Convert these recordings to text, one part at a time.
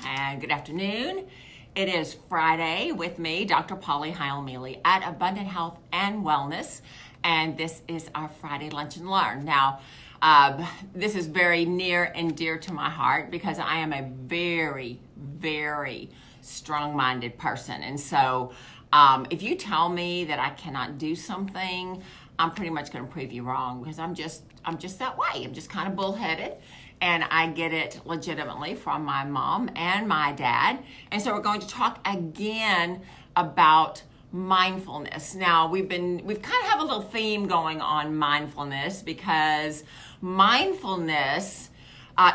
and good afternoon. It is Friday with me, Dr. Polly Heil-Mealey at Abundant Health and Wellness, and this is our Friday Lunch and Learn. Now, this is very near and dear to my heart because I am a very, very strong-minded person, and so if you tell me that I cannot do something, I'm pretty much going to prove you wrong because I'm just that way. I'm just kind of bullheaded, and I get it legitimately from my mom and my dad. And so we're going to talk again about mindfulness. Now we've kind of have a little theme going on mindfulness because mindfulness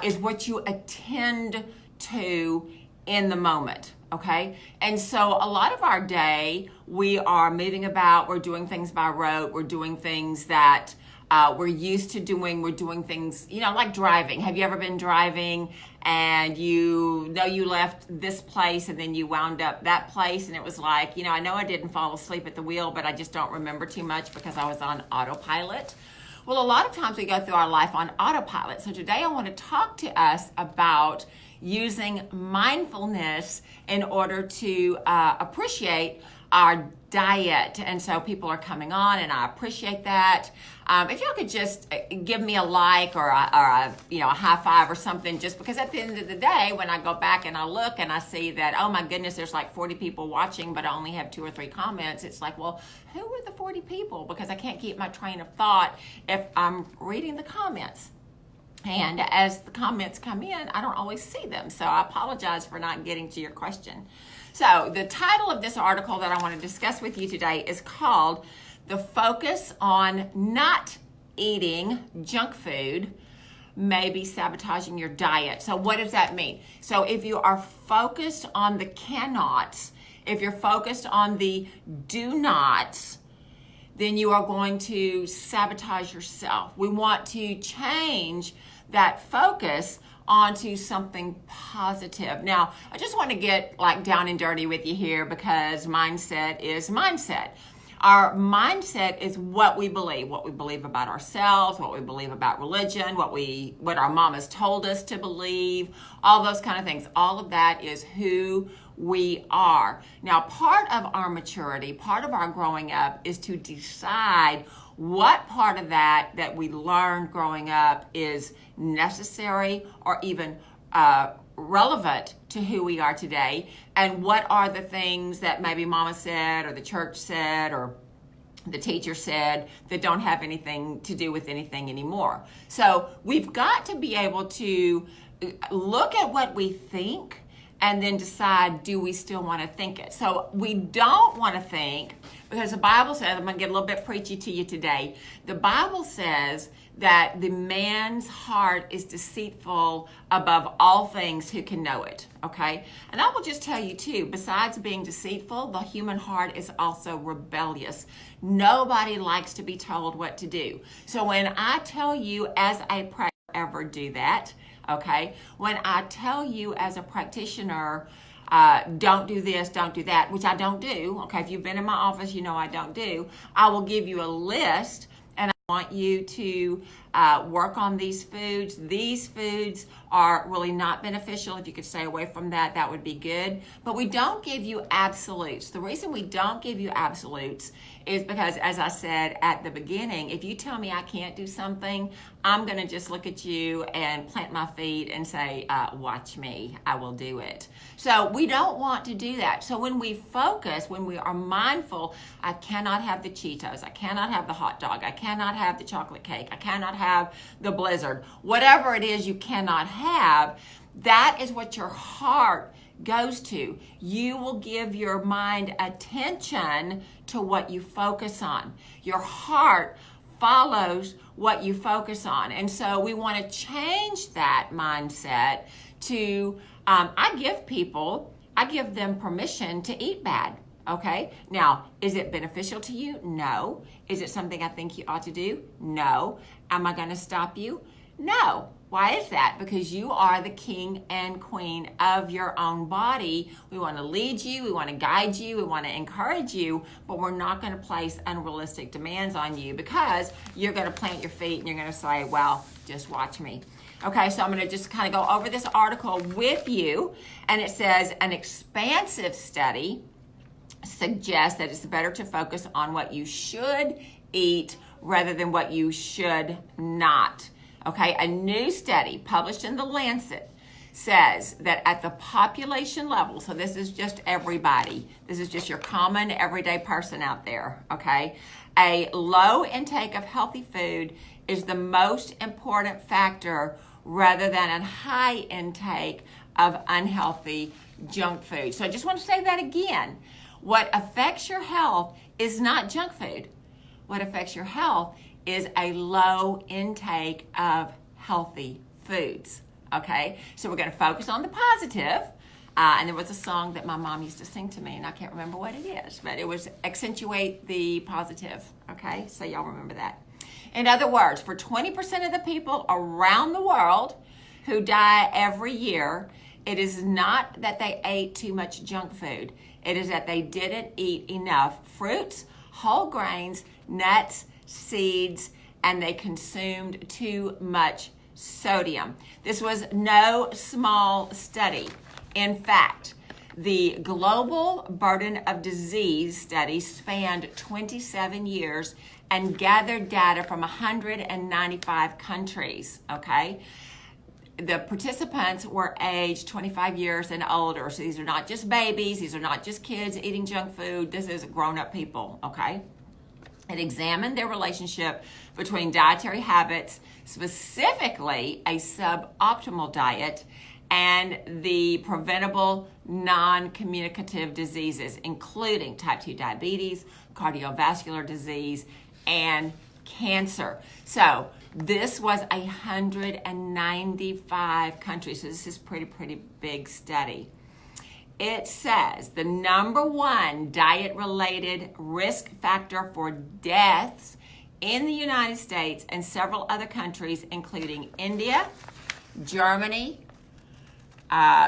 is what you attend to in the moment. Okay, and so a lot of our day we are moving about, we're doing things by rote, we're doing things that we're used to doing, we're doing things, like driving. Have you ever been driving and you know you left this place and then you wound up that place and it was like, I know I didn't fall asleep at the wheel, but I just don't remember too much because I was on autopilot. Well, a lot of times we go through our life on autopilot. So today I want to talk to us about using mindfulness in order to appreciate our diet. And so people are coming on and I appreciate that. If y'all could just give me a like or a high five or something, just because at the end of the day, when I go back and I look and I see that, oh my goodness, there's like 40 people watching, but I only have 2 or 3 comments. It's like, well, who are the 40 people? Because I can't keep my train of thought if I'm reading the comments. And as the comments come in, I don't always see them. So I apologize for not getting to your question. So the title of this article that I want to discuss with you today is called "The Focus on Not Eating Junk Food May Be Sabotaging Your Diet." So what does that mean? So if you are focused on the cannots, if you're focused on the do nots, then you are going to sabotage yourself. We want to change that focus onto something positive. Now, I just want to get down and dirty with you here because mindset is mindset. Our mindset is what we believe about ourselves, what we believe about religion, what our mamas told us to believe, all those kind of things. All of that is who we are. Now, part of our maturity, part of our growing up is to decide what part of that we learned growing up is necessary or even relevant to who we are today, and what are the things that maybe mama said or the church said or the teacher said that don't have anything to do with anything anymore. So we've got to be able to look at what we think and then decide, do we still want to think it? So we don't want to think, because the Bible says, I'm going to get a little bit preachy to you today. The Bible says that the man's heart is deceitful above all things, who can know it, okay? And I will just tell you too, besides being deceitful, the human heart is also rebellious. Nobody likes to be told what to do. So when I tell you as a practitioner, ever do that, okay? When I tell you as a practitioner, don't do this, don't do that, which I don't do, okay? If you've been in my office, you know I don't do. I will give you a list, and I want you to work on these foods. These foods are really not beneficial. If you could stay away from that, that would be good. But we don't give you absolutes. The reason we don't give you absolutes is because, as I said at the beginning, if you tell me I can't do something, I'm going to just look at you and plant my feet and say, watch me, I will do it. So we don't want to do that. So when we focus, when we are mindful, I cannot have the Cheetos, I cannot have the hot dog, I cannot have the chocolate cake, I cannot have the Blizzard, whatever it is you cannot have, that is what your heart goes to. You will give your mind attention to what you focus on. Your heart follows what you focus on. And so we want to change that mindset to, I give them permission to eat bad. Okay. Now, is it beneficial to you? No. Is it something I think you ought to do? No. Am I going to stop you? No. Why is that? Because you are the king and queen of your own body. We want to lead you, we want to guide you, we want to encourage you, but we're not going to place unrealistic demands on you because you're going to plant your feet and you're going to say, well, just watch me. Okay, so I'm going to just kind of go over this article with you. And it says an expansive study suggests that it's better to focus on what you should eat rather than what you should not. Okay, a new study published in The Lancet says that at the population level, so this is just everybody, this is just your common everyday person out there, okay, a low intake of healthy food is the most important factor rather than a high intake of unhealthy junk food. So I just want to say that again. What affects your health is not junk food. What affects your health is a low intake of healthy foods. Okay, so we're going to focus on the positive. And there was a song that my mom used to sing to me, and I can't remember what it is, but it was accentuate the positive. Okay, so y'all remember that. In other words, for 20% of the people around the world who die every year, it is not that they ate too much junk food. It is that they didn't eat enough fruits, whole grains, nuts, seeds, and they consumed too much sodium. This was no small study. In fact, the Global Burden of Disease study spanned 27 years and gathered data from 195 countries, okay? The participants were aged 25 years and older. So these are not just babies. These are not just kids eating junk food. This is grown-up people, okay? It examined their relationship between dietary habits, specifically a suboptimal diet, and the preventable non-communicative diseases, including type 2 diabetes, cardiovascular disease, and cancer. So this was 195 countries. So this is pretty big study. It says the number one diet-related risk factor for deaths in the United States and several other countries, including India, Germany,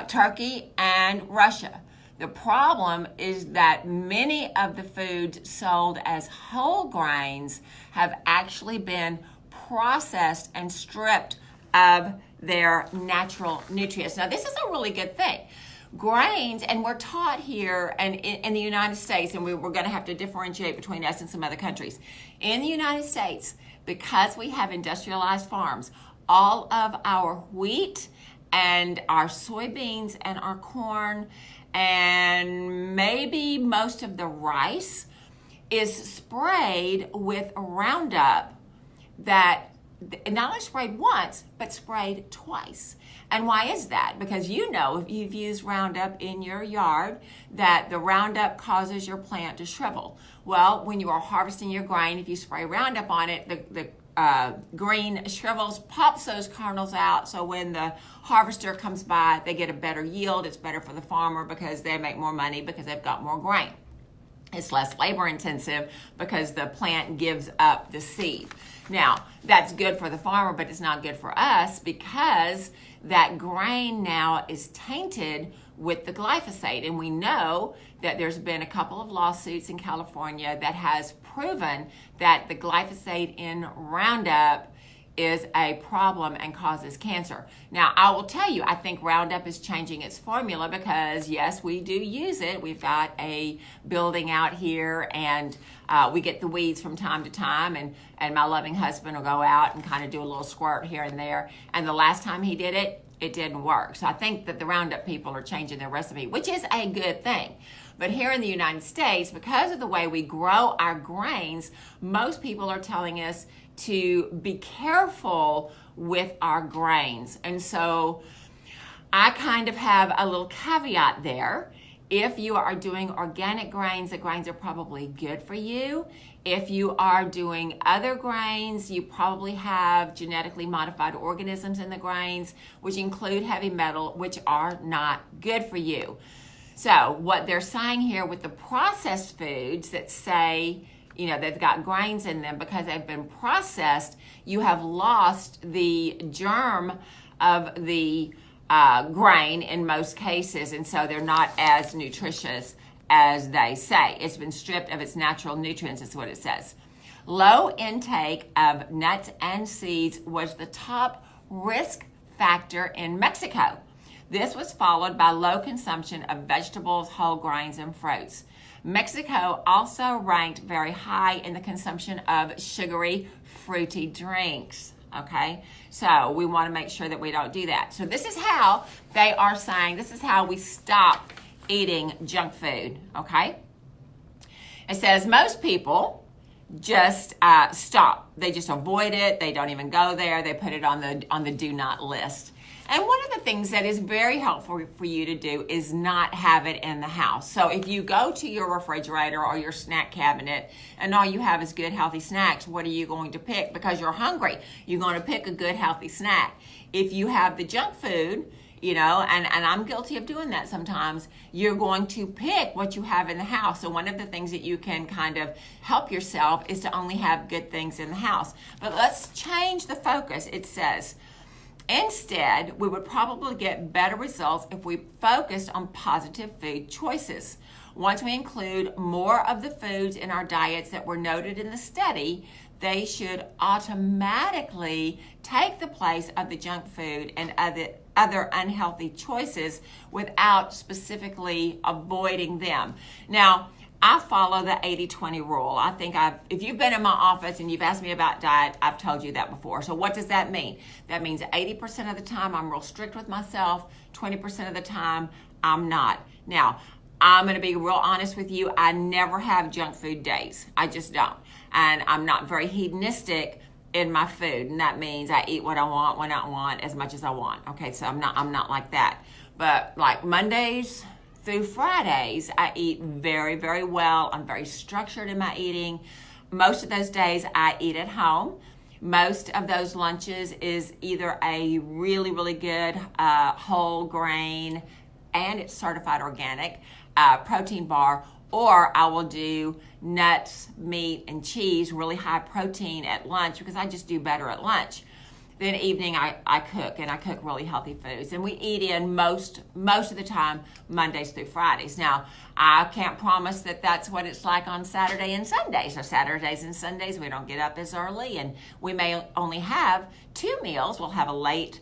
Turkey, and Russia. The problem is that many of the foods sold as whole grains have actually been processed and stripped of their natural nutrients. Now, this is a really good thing. Grains, and we're taught here and in the United States, and we're going to have to differentiate between us and some other countries. In the United States, because we have industrialized farms, all of our wheat and our soybeans and our corn and maybe most of the rice is sprayed with Roundup that not only sprayed once, but sprayed twice. And why is that? Because you know, if you've used Roundup in your yard, that the Roundup causes your plant to shrivel. Well, when you are harvesting your grain, if you spray Roundup on it, the green shrivels, pops those kernels out, so when the harvester comes by, they get a better yield. It's better for the farmer because they make more money because they've got more grain. It's less labor intensive because the plant gives up the seed. Now, that's good for the farmer, but it's not good for us because that grain now is tainted with the glyphosate. And we know that there's been a couple of lawsuits in California that has proven that the glyphosate in Roundup is a problem and causes cancer. Now, I will tell you, I think Roundup is changing its formula because, yes, we do use it. We've got a building out here, and we get the weeds from time to time, and my loving husband will go out and kind of do a little squirt here and there. And the last time he did it, it didn't work. So I think that the Roundup people are changing their recipe, which is a good thing. But here in the United States, because of the way we grow our grains, most people are telling us to be careful with our grains. And so I kind of have a little caveat there. If you are doing organic grains, the grains are probably good for you. If you are doing other grains, you probably have genetically modified organisms in the grains, which include heavy metal, which are not good for you. So what they're saying here with the processed foods that say, you know, they've got grains in them because they've been processed, you have lost the germ of the grain in most cases, and so they're not as nutritious as they say. It's been stripped of its natural nutrients, is what it says. Low intake of nuts and seeds was the top risk factor in Mexico. This was followed by low consumption of vegetables, whole grains, and fruits. Mexico also ranked very high in the consumption of sugary, fruity drinks. Okay, so we want to make sure that we don't do that. So this is how they are saying, this is how we stop eating junk food. Okay, it says most people just stop. They just avoid it. They don't even go there. They put it on the do not list. And one of the things that is very helpful for you to do is not have it in the house. So if you go to your refrigerator or your snack cabinet and all you have is good, healthy snacks, what are you going to pick? Because you're hungry, you're going to pick a good, healthy snack. If you have the junk food, you know, and I'm guilty of doing that sometimes, you're going to pick what you have in the house. So one of the things that you can kind of help yourself is to only have good things in the house. But let's change the focus. It says, instead, we would probably get better results if we focused on positive food choices. Once we include more of the foods in our diets that were noted in the study, they should automatically take the place of the junk food and other unhealthy choices without specifically avoiding them. Now, I follow the 80-20 rule. I think if you've been in my office and you've asked me about diet, I've told you that before. So what does that mean? That means 80% of the time I'm real strict with myself, 20% of the time I'm not. Now, I'm going to be real honest with you. I never have junk food days. I just don't. And I'm not very hedonistic in my food. And that means I eat what I want, when I want, as much as I want. Okay, so I'm not like that. But like Mondays through Fridays, I eat very, very well. I'm very structured in my eating. Most of those days I eat at home. Most of those lunches is either a really, really good whole grain, and it's certified organic, protein bar, or I will do nuts, meat, and cheese, really high protein at lunch because I just do better at lunch. Then evening I cook, and I cook really healthy foods. And we eat in most of the time Mondays through Fridays. Now, I can't promise that that's what it's like on Saturday and Sundays. So Saturdays and Sundays we don't get up as early, and we may only have 2 meals. We'll have a late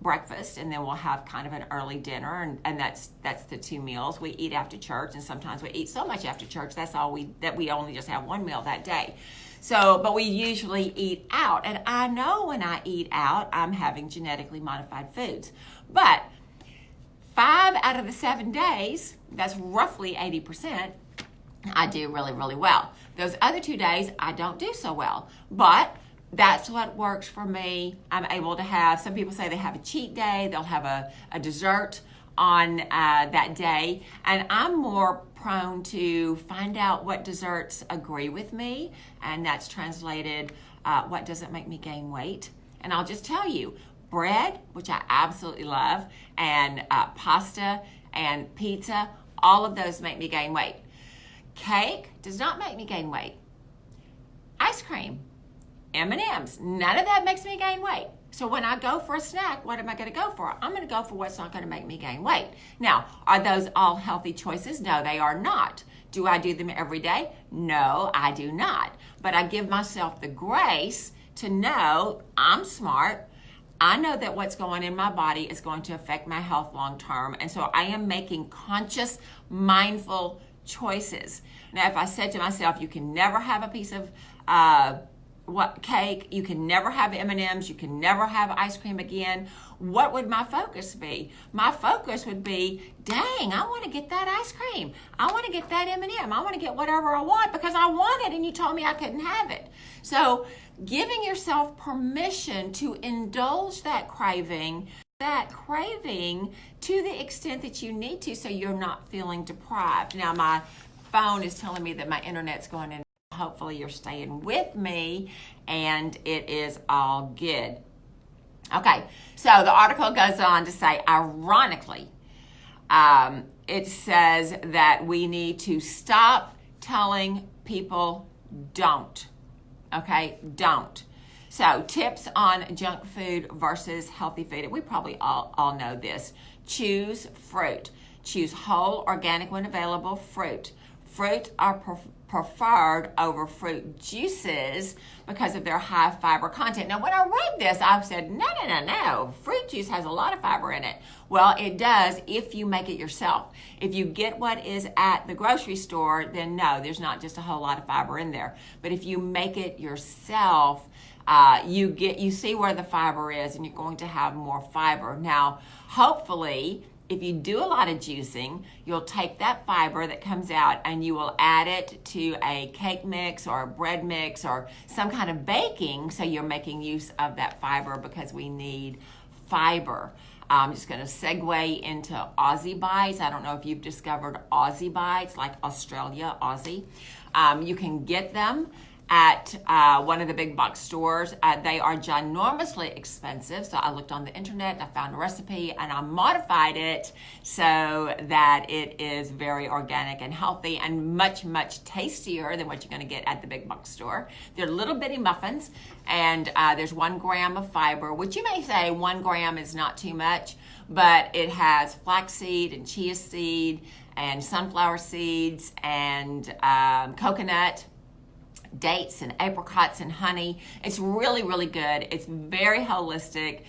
breakfast, and then we'll have kind of an early dinner, and that's the 2 meals. We eat after church, and sometimes we eat so much after church that we only just have 1 meal that day. So, but we usually eat out, and I know when I eat out, I'm having genetically modified foods. But 5 out of the 7 days, that's roughly 80%, I do really, really well. Those other 2 days, I don't do so well. But that's what works for me. I'm able to have, some people say they have a cheat day, they'll have a dessert on that day, and I'm more prone to find out what desserts agree with me, and that's translated what doesn't make me gain weight. And I'll just tell you, bread, which I absolutely love, and pasta and pizza, all of those make me gain weight. Cake does not make me gain weight. Ice cream, M&Ms, none of that makes me gain weight. So when I go for a snack, what am I going to go for? I'm going to go for what's not going to make me gain weight. Now, are those all healthy choices? No, they are not. Do I do them every day? No, I do not. But I give myself the grace to know I'm smart. I know that what's going in my body is going to affect my health long term. And so I am making conscious, mindful choices. Now, if I said to myself, you can never have a piece of cake, you can never have M&Ms, you can never have ice cream again, what would my focus be? My focus would be, dang, I want to get that ice cream. I want to get that M&M. I want to get whatever I want because I want it and you told me I couldn't have it. So giving yourself permission to indulge that craving to the extent that you need to, so you're not feeling deprived. Now, my phone is telling me that my internet's going in. Hopefully you're staying with me and it is all good. Okay, so the article goes on to say, ironically, it says that we need to stop telling people don't. Okay, don't. So tips on junk food versus healthy food. We probably all know this. Choose fruit. Choose whole, organic when available fruit. Fruits are preferred over fruit juices because of their high fiber content. Now, when I read this, I said, no. Fruit juice has a lot of fiber in it. Well, it does if you make it yourself. If you get what is at the grocery store, then no, there's not just a whole lot of fiber in there. But if you make it yourself, you see where the fiber is, and you're going to have more fiber. Now, hopefully, if you do a lot of juicing, you'll take that fiber that comes out and you will add it to a cake mix or a bread mix or some kind of baking, so you're making use of that fiber because we need fiber. I'm just going to segue into Aussie Bites. I don't know if you've discovered Aussie Bites, like Australia, Aussie. You can get them at one of the big box stores. They are ginormously expensive, so I looked on the internet and I found a recipe and I modified it so that it is very organic and healthy and much, much tastier than what you're going to get at the big box store. They're little bitty muffins, and there's 1 gram of fiber, which you may say 1 gram is not too much, but it has flaxseed and chia seed and sunflower seeds and coconut, dates and apricots and honey. It's really, really good. It's very holistic.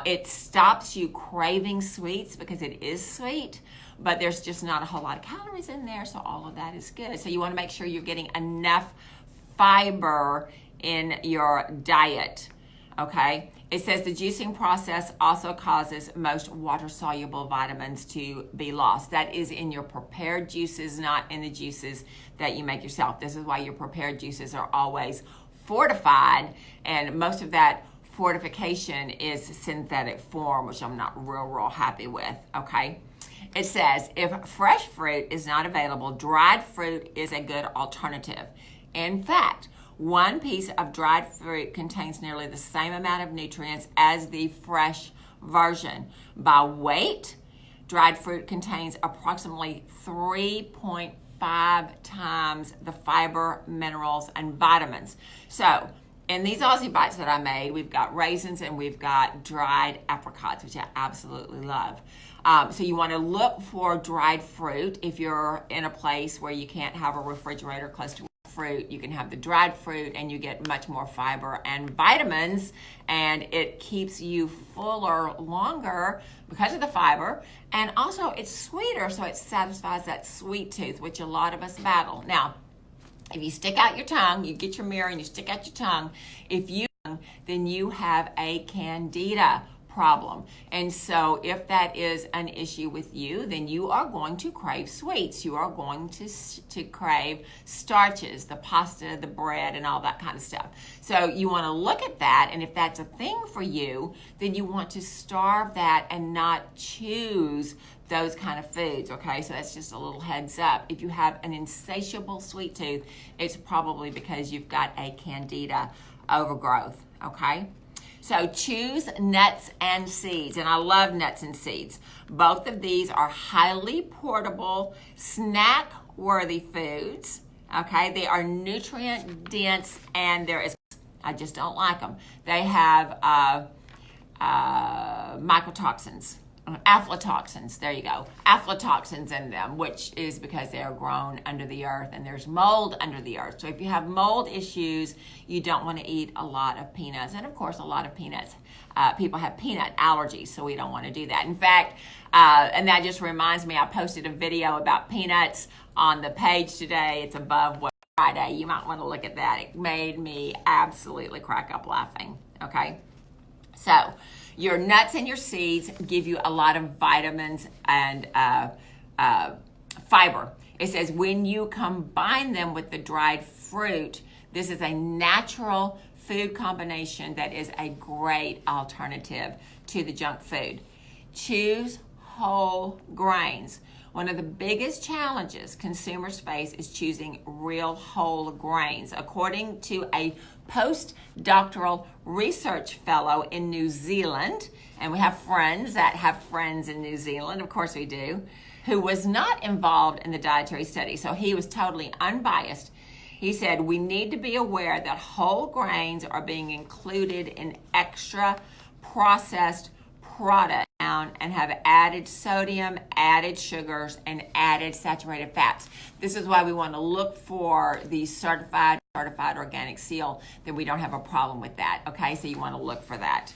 It stops you craving sweets because it is sweet, but there's just not a whole lot of calories in there, so all of that is good. So you want to make sure you're getting enough fiber in your diet, okay? It says the juicing process also causes most water-soluble vitamins to be lost. That is in your prepared juices, not in the juices that you make yourself. This is why your prepared juices are always fortified, and most of that fortification is synthetic form, which I'm not real happy with, okay? It says if fresh fruit is not available, dried fruit is a good alternative. In fact, 1 piece of dried fruit contains nearly the same amount of nutrients as the fresh version. By weight, dried fruit contains approximately 3.5 times the fiber, minerals, and vitamins. So, in these Aussie Bites that I made, we've got raisins and we've got dried apricots, which I absolutely love. So you want to look for dried fruit. If you're in a place where you can't have a refrigerator close to fruit, you can have the dried fruit and you get much more fiber and vitamins, and it keeps you fuller longer because of the fiber, and also it's sweeter, so it satisfies that sweet tooth, which a lot of us battle. Now, if you stick out your tongue, you get your mirror and you stick out your tongue, then you have a candida problem. And so if that is an issue with you, then you are going to crave sweets. You are going to crave starches, the pasta, the bread, and all that kind of stuff. So you want to look at that, and if that's a thing for you, then you want to starve that and not choose those kind of foods, okay? So that's just a little heads up. If you have an insatiable sweet tooth, it's probably because you've got a candida overgrowth, okay? So choose nuts and seeds, and I love nuts and seeds. Both of these are highly portable, snack-worthy foods, okay? They are nutrient-dense, and I just don't like them. They have mycotoxins, aflatoxins, there you go, aflatoxins in them, which is because they are grown under the earth, and there's mold under the earth. So if you have mold issues, you don't want to eat a lot of peanuts. And of course, a lot of peanuts, people have peanut allergies, so we don't want to do that. In fact, and that just reminds me, I posted a video about peanuts on the page today. It's above what Friday. You might want to look at that. It made me absolutely crack up laughing, okay? So your nuts and your seeds give you a lot of vitamins and fiber. It says when you combine them with the dried fruit, this is a natural food combination that is a great alternative to the junk food. Choose whole grains. One of the biggest challenges consumers face is choosing real whole grains. According to a postdoctoral research fellow in New Zealand, and we have friends that have friends in New Zealand, of course we do, who was not involved in the dietary study, so he was totally unbiased. He said, we need to be aware that whole grains are being included in extra processed products and have added sodium, added sugars, and added saturated fats. This is why we want to look for the certified organic seal, that we don't have a problem with that. Okay, so you want to look for that.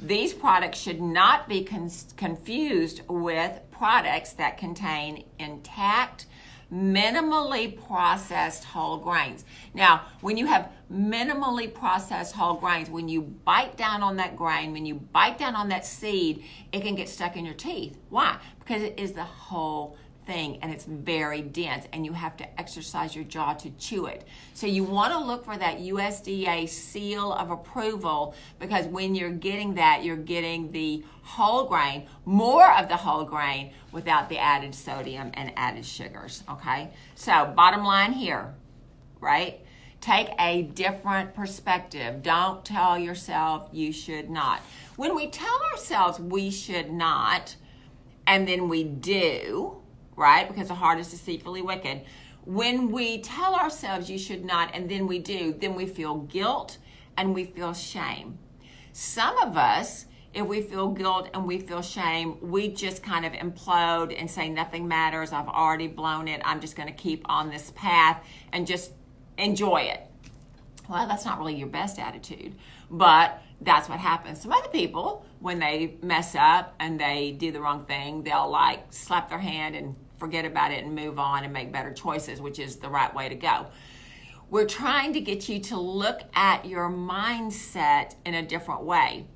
These products should not be confused with products that contain intact, minimally processed whole grains. Now, when you have minimally processed whole grains, when you bite down on that grain, when you bite down on that seed, it can get stuck in your teeth. Why? Because it is the whole thing, and it's very dense, and you have to exercise your jaw to chew it. So you want to look for that USDA seal of approval, because when you're getting that, you're getting the whole grain, more of the whole grain, without the added sodium and added sugars. Okay, so bottom line here, right? Take a different perspective. Don't tell yourself you should not. When we tell ourselves we should not, and then we do, right? Because the heart is deceitfully wicked. When we tell ourselves you should not, and then we do, then we feel guilt and we feel shame. Some of us, if we feel guilt and we feel shame, we just kind of implode and say nothing matters. I've already blown it. I'm just going to keep on this path and just enjoy it. Well, that's not really your best attitude, but that's what happens. Some other people, when they mess up and they do the wrong thing, they'll like slap their hand and forget about it and move on and make better choices, which is the right way to go. We're trying to get you to look at your mindset in a different way.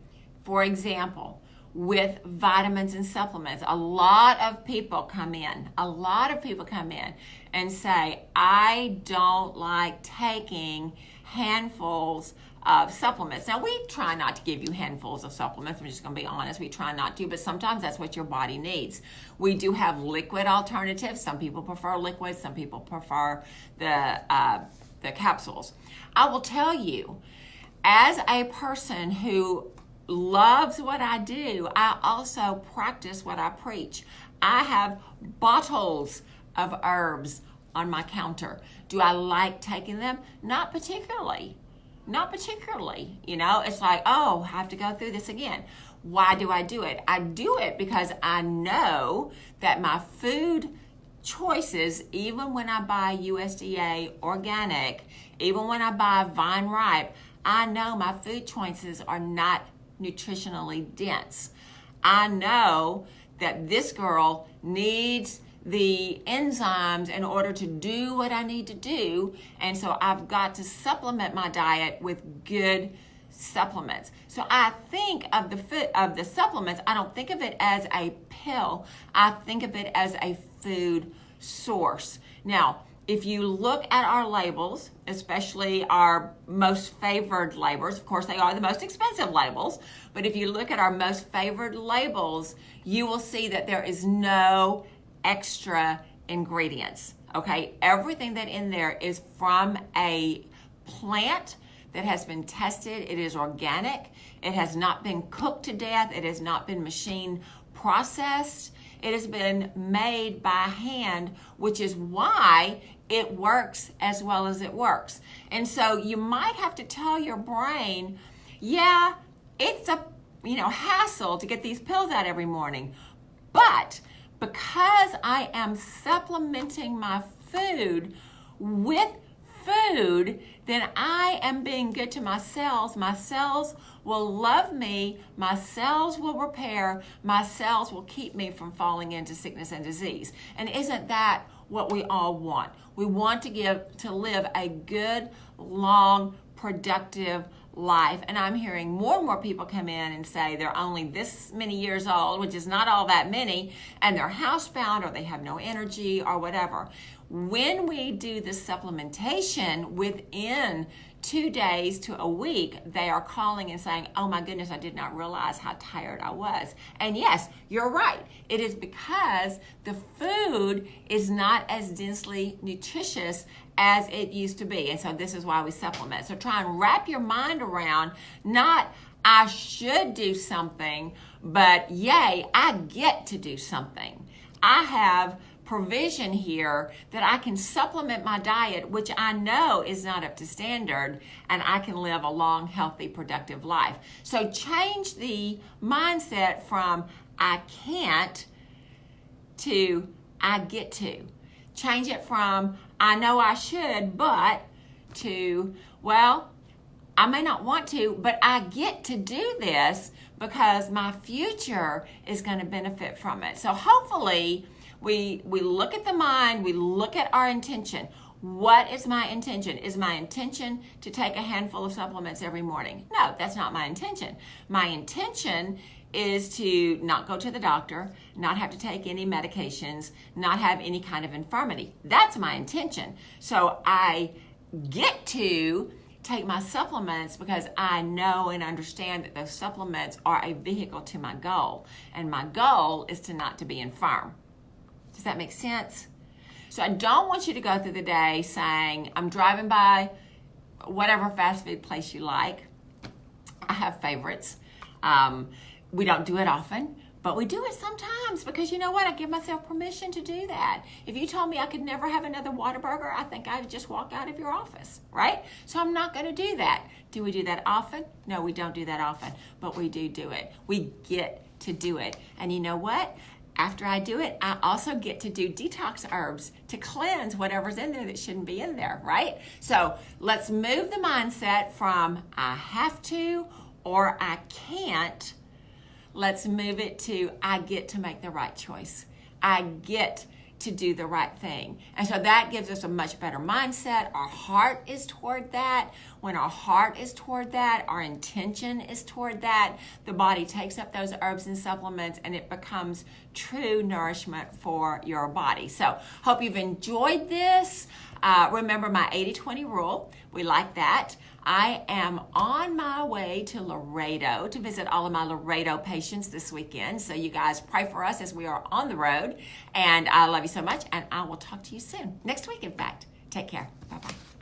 For example, with vitamins and supplements, a lot of people come in and say, I don't like taking handfuls of supplements. Now, we try not to give you handfuls of supplements. I'm just going to be honest. We try not to, but sometimes that's what your body needs. We do have liquid alternatives. Some people prefer liquids. Some people prefer the capsules. I will tell you, as a person who loves what I do, I also practice what I preach. I have bottles of herbs on my counter. Do I like taking them? Not particularly. You know, it's like, oh, I have to go through this again. Why do I do it? I do it because I know that my food choices, even when I buy USDA organic, even when I buy Vine Ripe, I know my food choices are not nutritionally dense. I know that this girl needs the enzymes in order to do what I need to do, and so I've got to supplement my diet with good supplements. So I think of the supplements, I don't think of it as a pill. I think of it as a food source. Now, if you look at our labels, especially our most favored labels, of course they are the most expensive labels, but if you look at our most favored labels, you will see that there is no extra ingredients. Okay, everything that in there is from a plant that has been tested. It is organic. It has not been cooked to death. It has not been machine processed. It has been made by hand, which is why it works as well as it works. And so you might have to tell your brain, yeah, it's a hassle to get these pills out every morning, but because I am supplementing my food with food, then I am being good to my cells. My cells will love me. My cells will repair. My cells will keep me from falling into sickness and disease. And isn't that what we all want? We want to live a good, long, productive life. And I'm hearing more and more people come in and say they're only this many years old, which is not all that many, and they're housebound or they have no energy or whatever. When we do the supplementation within 2 days to a week, they are calling and saying, oh my goodness, I did not realize how tired I was. And yes, you're right. It is because the food is not as densely nutritious as it used to be. And so this is why we supplement. So try and wrap your mind around, not I should do something, but yay, I get to do something. I have provision here that I can supplement my diet, which I know is not up to standard, and I can live a long, healthy, productive life. So change the mindset from I can't to I get to. Change it from I know I should, but to, well, I may not want to, but I get to do this because my future is going to benefit from it. So hopefully we look at the mind, we look at our intention. What is my intention? Is my intention to take a handful of supplements every morning? No, that's not my intention. My intention is to not go to the doctor, not have to take any medications, not have any kind of infirmity. That's my intention. So I get to take my supplements because I know and understand that those supplements are a vehicle to my goal. And my goal is to not to be infirm. Does that make sense? So I don't want you to go through the day saying, I'm driving by whatever fast food place you like. I have favorites. We don't do it often, but we do it sometimes because you know what? I give myself permission to do that. If you told me I could never have another Whataburger, I think I'd just walk out of your office, right? So I'm not going to do that. Do we do that often? No, we don't do that often, but we do it. We get to do it. And you know what? After I do it, I also get to do detox herbs to cleanse whatever's in there that shouldn't be in there, right? So let's move the mindset from I have to or I can't. Let's move it to I get to make the right choice. I get to do the right thing. And so that gives us a much better mindset. Our heart is toward that. When our heart is toward that, our intention is toward that, the body takes up those herbs and supplements and it becomes true nourishment for your body. So hope you've enjoyed this. Remember my 80-20 rule. We like that. I am on my way to Laredo to visit all of my Laredo patients this weekend. So you guys pray for us as we are on the road. And I love you so much. And I will talk to you soon. Next week, in fact. Take care. Bye-bye.